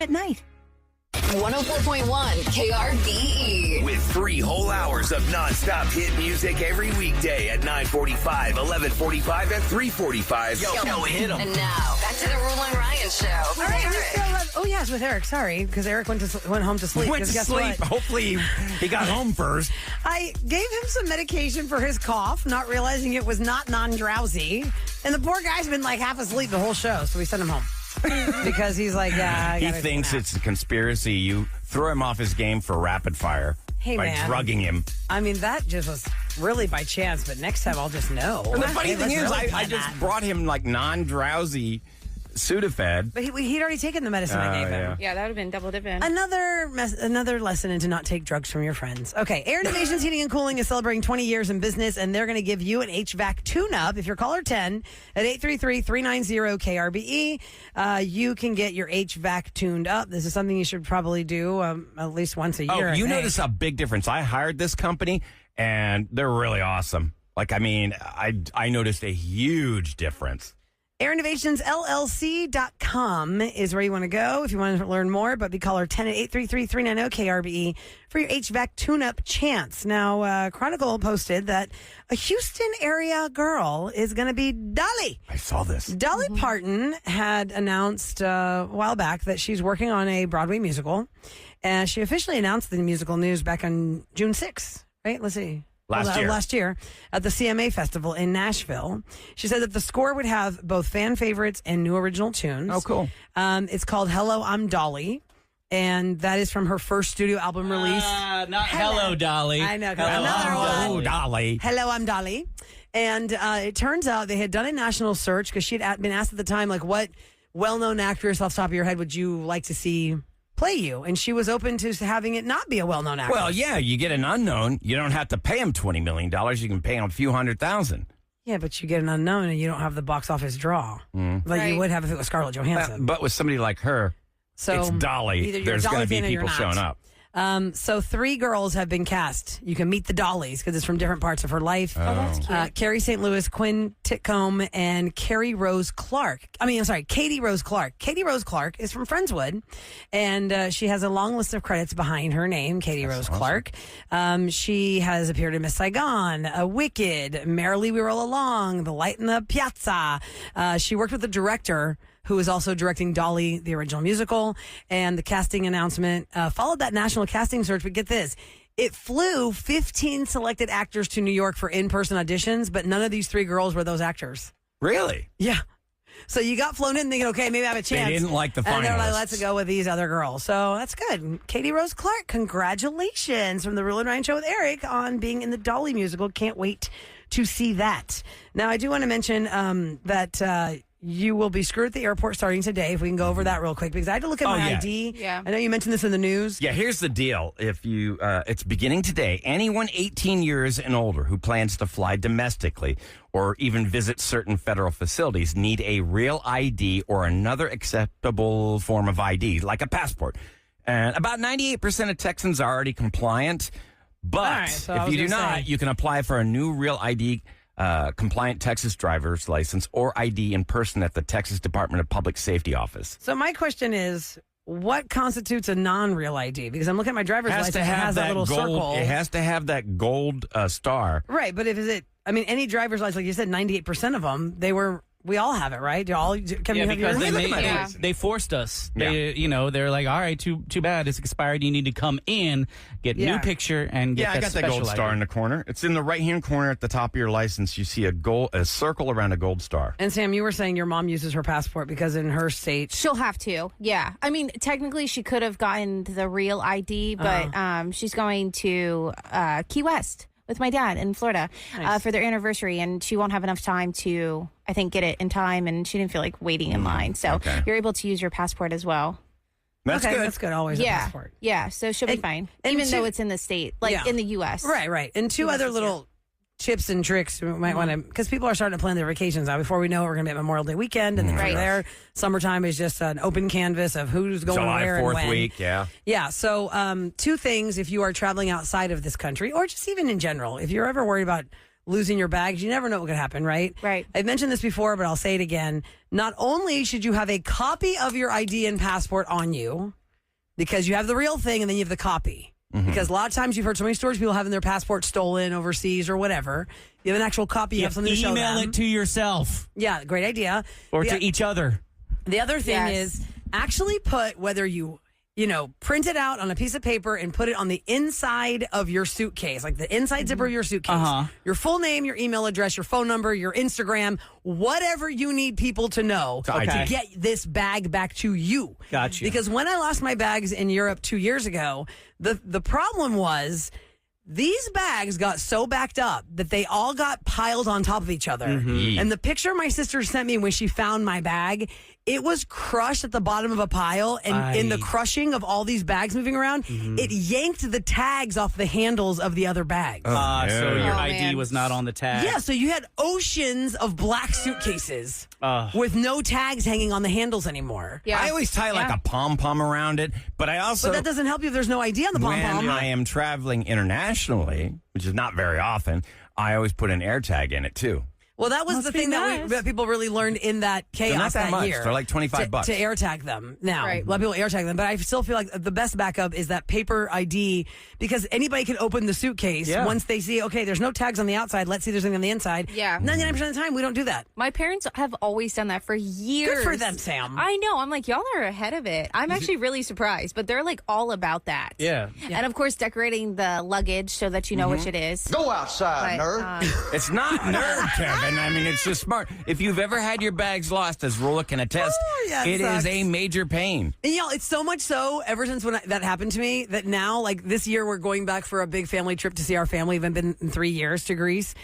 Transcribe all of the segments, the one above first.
at night. 104.1 KRBE. With 3 whole hours of nonstop hit music every weekday at 9:45, 11:45, and 3:45. Yo, hit 'em. And now, back to the Roula and Ryan Show. All right, oh, yeah, it's with Eric. Sorry, because Eric went home to sleep. Went to guess sleep. What? Hopefully he got home first. I gave him some medication for his cough, not realizing it was not non-drowsy. And the poor guy's been like half asleep the whole show, so we sent him home. Because he's like, yeah, He thinks it's a conspiracy. You throw him off his game for rapid fire by drugging him. I mean, that just was really by chance, but next time I'll just know. And the funny thing is, I just brought him like non-drowsy Sudafed. But he'd already taken the medicine I gave him. Yeah, that would have been double dipping. Another lesson in to not take drugs from your friends. Okay, Air Innovations Heating and Cooling is celebrating 20 years in business, and they're going to give you an HVAC tune-up. If you're caller 10 at 833-390-KRBE, you can get your HVAC tuned up. This is something you should probably do at least once a year. Oh, you notice a big difference. I hired this company, and they're really awesome. Like, I mean, I noticed a huge difference. AirInnovationsLLC.com is where you want to go if you want to learn more, but be caller 10 at 833-390-KRBE for your HVAC tune-up chance. Now, Chronicle posted that a Houston area girl is going to be Dolly. I saw this. Dolly Parton had announced a while back that she's working on a Broadway musical, and she officially announced the musical news back on June 6th, right? Let's see. Last year at the CMA Festival in Nashville. She said that the score would have both fan favorites and new original tunes. Oh, cool. It's called Hello, I'm Dolly. And that is from her first studio album release. Not Hello, Dolly. I know. Another one. Oh, Dolly. Hello, I'm Dolly. And it turns out they had done a national search because she had been asked at the time, like, what well-known actress off the top of your head would you like to see play you? And she was open to having it not be a well-known actor. Well, yeah, you get an unknown. You don't have to pay him $20 million. You can pay him a few $100,000. Yeah, but you get an unknown and you don't have the box office draw like you would have if it was Scarlett Johansson. But with somebody like her, so it's Dolly. There's going to be people showing up. So 3 girls have been cast. You can meet the Dollies because it's from different parts of her life. Oh, that's cute. Carrie St. Louis, Quinn Titcomb, and Katie Rose Clark. Katie Rose Clark. Katie Rose Clark is from Friendswood, and she has a long list of credits behind her name, Katie Rose Clark. She has appeared in Miss Saigon, Wicked, Merrily We Roll Along, The Light in the Piazza. She worked with the director who is also directing Dolly, the original musical, and the casting announcement followed that national casting search. But get this, it flew 15 selected actors to New York for in-person auditions, but none of these 3 girls were those actors. Really? Yeah. So you got flown in thinking, okay, maybe I have a chance. They didn't like the finalists. And they're like, let's go with these other girls. So that's good. Katie Rose Clark, congratulations from the Roula and Ryan Show with Eric on being in the Dolly musical. Can't wait to see that. Now, I do want to mention that you will be screwed at the airport starting today. If we can go over that real quick, because I had to look at my ID. Yeah. I know you mentioned this in the news. Yeah, here's the deal. If you, it's beginning today. Anyone 18 years and older who plans to fly domestically or even visit certain federal facilities need a real ID or another acceptable form of ID, like a passport. And about 98% of Texans are already compliant. But if you do not, you can apply for a new real ID compliant Texas driver's license or ID in person at the Texas Department of Public Safety office. So my question is, what constitutes a non-real ID? Because I'm looking at my driver's license, it has that little circle. It has to have that gold star. Right, but any driver's license, like you said, 98% of them, we all have it, right? Because they forced us. They're like, all right, too bad, it's expired. You need to come in, get new picture, and get that I got that gold star in the corner. It's in the right-hand corner at the top of your license. You see a circle around a gold star. And Sam, you were saying your mom uses her passport because in her state... She'll have to, yeah. I mean, technically she could have gotten the real ID, but she's going to Key West with my dad in Florida for their anniversary, and she won't have enough time to, I think, get it in time, and she didn't feel like waiting in line. So you're able to use your passport as well. That's good. That's good. Always a passport. Yeah, so she'll be fine, even though it's in the state, in the U.S. Right. And 2 other little tips and tricks we might want to, because people are starting to plan their vacations now. Before we know it, we're going to be at Memorial Day weekend, and then from there, summertime is just an open canvas of who's going where and when. July 4th week, yeah. Yeah, so 2 things if you are traveling outside of this country, or just even in general, if you're ever worried about losing your bags. You never know what could happen, right? Right. I've mentioned this before, but I'll say it again. Not only should you have a copy of your ID and passport on you, because you have the real thing and then you have the copy. Because a lot of times you've heard so many stories, people having their passport stolen overseas or whatever. You have an actual copy, you have something to show them. Email it to yourself. Yeah, great idea. Or to each other. The other thing is actually put whether you print it out on a piece of paper and put it on the inside of your suitcase, like the inside zipper of your suitcase. Your full name, your email address, your phone number, your Instagram, whatever you need people to know to get this bag back to you. Gotcha. Because when I lost my bags in Europe 2 years ago, the problem was these bags got so backed up that they all got piled on top of each other. And the picture my sister sent me when she found my bag, it was crushed at the bottom of a pile. And in the crushing of all these bags moving around, it yanked the tags off the handles of the other bags. So your ID was not on the tag. Yeah, so you had oceans of black suitcases with no tags hanging on the handles anymore. Yeah. I always tie like a pom-pom around it, but I also... But that doesn't help you if there's no ID on the pom-pom. When I am traveling internationally, which is not very often, I always put an air tag in it too. Well, that was the thing that people really learned in that chaos They're not that much. year. They're like $25 to air tag them. Now, a lot of people air tag them, but I still feel like the best backup is that paper ID because anybody can open the suitcase once they see, okay, there's no tags on the outside. Let's see if there's anything on the inside. Yeah. 99% of the time, we don't do that. My parents have always done that for years. Good for them, Sam. I know. I'm like, y'all are ahead of it. I'm actually really surprised, but they're like all about that. Yeah. And of course, decorating the luggage so that you know which it is. Go outside, nerd. It's not nerd, Kevin. I mean, it's just smart. If you've ever had your bags lost, as Roula can attest, it is a major pain. And, it's so much so ever since that happened to me that now, like this year, we're going back for a big family trip to see our family. We've been in 3 years to Greece.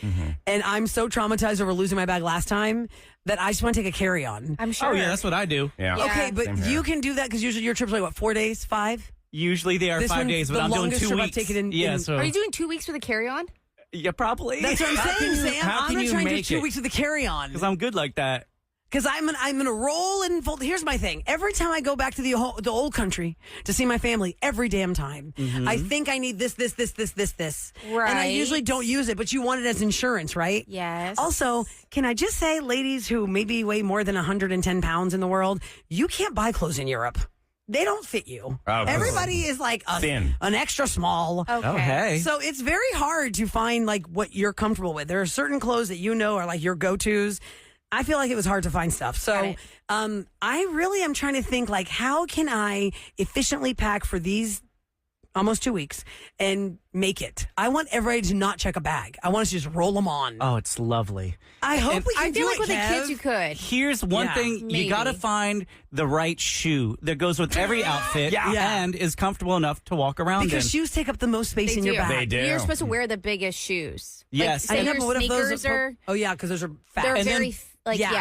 And I'm so traumatized over losing my bag last time that I just want to take a carry-on. I'm sure. Oh, yeah, that's what I do. Yeah. Okay, but you can do that because usually your trips are like, what, 4 days, 5? Usually they are This 5 one's days, but the I'm doing longest 2 trip I've weeks. taken in- So Are you doing 2 weeks with a carry-on? yeah, probably. That's what I'm saying, Sam. how I'm can going to you try and do make 2 it? weeks with the carry-on. Because I'm good like that. Because I'm gonna roll and fold. Here's my thing. Every time I go back to the old country to see my family, every damn time, I think I need this. Right. And I usually don't use it, but you want it as insurance, right? Yes. Also, can I just say, ladies who maybe weigh more than 110 pounds in the world, you can't buy clothes in Europe. They don't fit you. Oh, Everybody is like thin. an extra small. Okay. Oh, hey. So it's very hard to find like what you're comfortable with. There are certain clothes that are like your go-tos. I feel like it was hard to find stuff. So I really am trying to think like, how can I efficiently pack for these almost 2 weeks and make it? I want everybody to not check a bag. I want us to just roll them on. Oh, it's lovely. I hope we can I feel do like it, with the Kev. kids you could. Here's one thing. maybe. You got to find the right shoe that goes with every outfit and is comfortable enough to walk around Because in. shoes take up the most space They in your do. bag. They do. You're supposed to wear the biggest shoes. Yes. Like, I say know, your but what if those sneakers are... Oh, yeah, because those are fat. They're And then- very...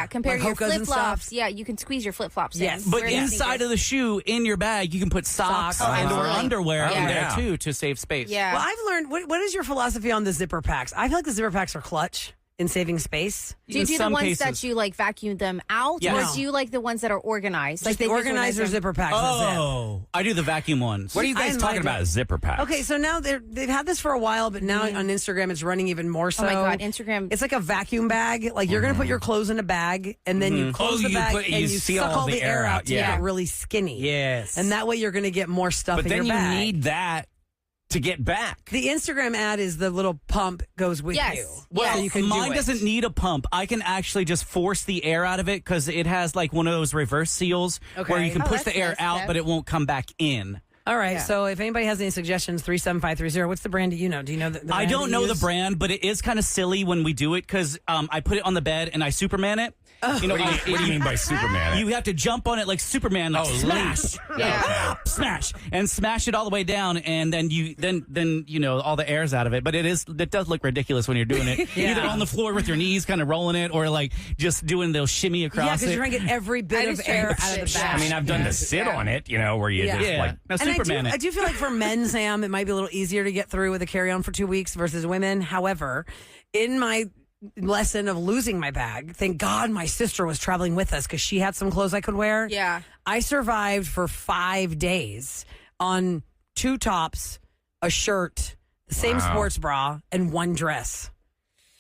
compared to like your Hokas and flip-flops. stuff. Yeah, you can squeeze your flip-flops Yes. in. But Wear the inside sneakers. of the shoe, in your bag, you can put socks Socks. and or Absolutely. underwear in Yeah. there Yeah. too to save space. Yeah. Well, I've learned, what is your philosophy on the zipper packs? I feel like the zipper packs are clutch in saving space. Do you In do the some ones cases. that you like vacuum them out, Yes. or do you like the ones that are organized? Like they the just organizer organize them? zipper packs. That's it. Oh, I do the vacuum ones. What are you guys I talking like about? it. Zipper packs. Okay, so now they've had this for a while, but now on Instagram it's running even more so. Oh my God, Instagram. It's like a vacuum bag. Like you're going to put your clothes in a bag, and then you close the you bag put- and you you seal suck all the air out to yeah. get really skinny. Yes. And that way you're going to get more stuff But in then your you bag. need that to get back. The Instagram ad is the little pump goes with Yes. you. Well, So you can Mine do it. doesn't need a pump. I can actually just force the air out of it because it has like one of those reverse seals where you can Oh, push that's the air nice, out, Steph. but it won't come back in. All right. Yeah. So if anybody has any suggestions, 37530. What's the brand do you know? Do you know the brand I don't that know you the use? brand, but it is kind of silly when we do it because I put it on the bed and I Superman it. You know, What do you mean by Superman? you have to jump on it like Superman, like smash, Yeah. smash, and smash it all the way down, and then you know all the air's out of it. But it does look ridiculous when you're doing it, Yeah. either on the floor with your knees, kind of rolling it, or like just doing those shimmy Yeah, across because it. you're trying to get every bit I of just air try out to of the sit bag. I mean, I've done the sit on it, where you Yeah. just yeah, like. no And Superman. I do feel like for men, Sam, it might be a little easier to get through with a carry-on for 2 weeks versus women. However, in my lesson of losing my bag, thank God my sister was traveling with us because she had some clothes I could wear. Yeah. I survived for 5 days on 2 tops, a shirt, the same sports bra, and 1 dress.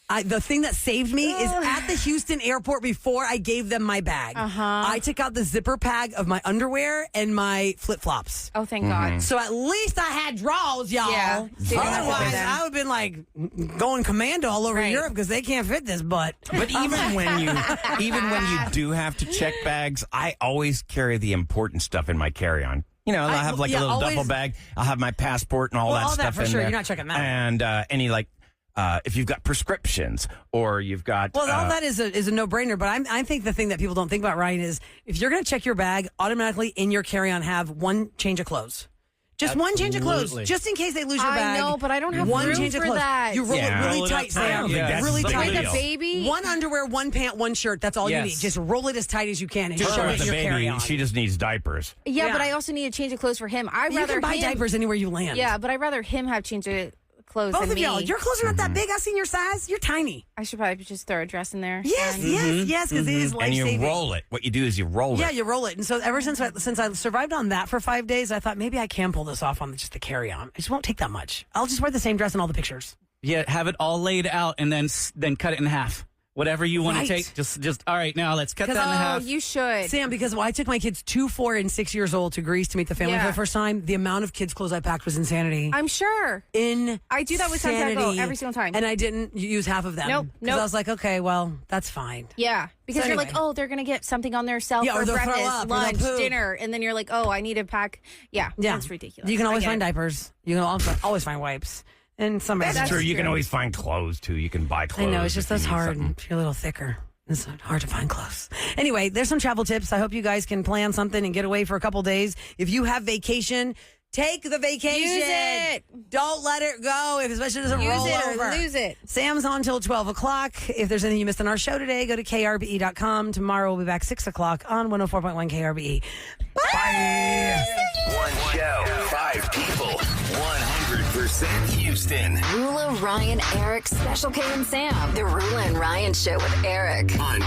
The thing that saved me is at the Houston airport before I gave them my bag. I took out the zipper bag of my underwear and my flip-flops. Oh, thank God. So at least I had drawers, y'all. Yeah. Otherwise, I would have been like going commando all over Europe because they can't fit this butt. But even when you do have to check bags, I always carry the important stuff in my carry-on. You know, I'll have like a little duffel bag. I'll have my passport and all that stuff in there. there. You're not checking that. And any if you've got prescriptions or you've got... Well, all that is a no-brainer, but I think the thing that people don't think about, Ryan, is if you're going to check your bag, automatically in your carry-on have one change of clothes. Just one change of clothes, just in case they lose your bag. I know, but I don't have one room change of for clothes. that. You roll it really tight, Sam. Really tight. Like a baby? One underwear, one pant, one shirt. That's all you need. Just roll it as tight as you can and show it in your carry-on. She just needs diapers. Yeah, but I also need a change of clothes for him. You can buy diapers anywhere you land. Yeah, but I'd rather him have change of clothes Both than of y'all. me. Your clothes are not that big. I've seen your size. You're tiny. I should probably just throw a dress in there. Yes, because it is life-saving. And you roll it. What you do is you roll it. Yeah, you roll it. And so ever since I survived on that for 5 days, I thought maybe I can pull this off on just the carry-on. It just won't take that much. I'll just wear the same dress in all the pictures. Yeah, have it all laid out and then cut it in half. Whatever you want to take, just all right. Now let's cut that in half. Oh, you should, Sam. Because I took my kids 2, 4, and 6 years old to Greece to meet the family for the first time. The amount of kids' clothes I packed was insanity. I'm sure. I do that with Santiago every single time, and I didn't use half of them. Nope. I was like, okay, well, that's fine. Yeah, because you're like, oh, they're gonna get something on their cell for breakfast, lunch, dinner, and then you're like, oh, I need to pack. Yeah, that's ridiculous. You can always find diapers. You can always find wipes. And that's true. You can always find clothes too. You can buy clothes. I know, it's just that's hard. If you're a little thicker, it's hard to find clothes. Anyway, there's some travel tips. I hope you guys can plan something and get away for a couple days. If you have vacation, take the vacation. Use it. Don't let it go, especially if it doesn't roll over. Or lose it. Sam's on till 12 o'clock. If there's anything you missed on our show today, go to krbe.com. Tomorrow we'll be back 6 o'clock on 104.1 KRBE. Bye. One show, 5 people, 100% Houston. Roula, Ryan, Eric, Special K and Sam. The Roula and Ryan Show with Eric. On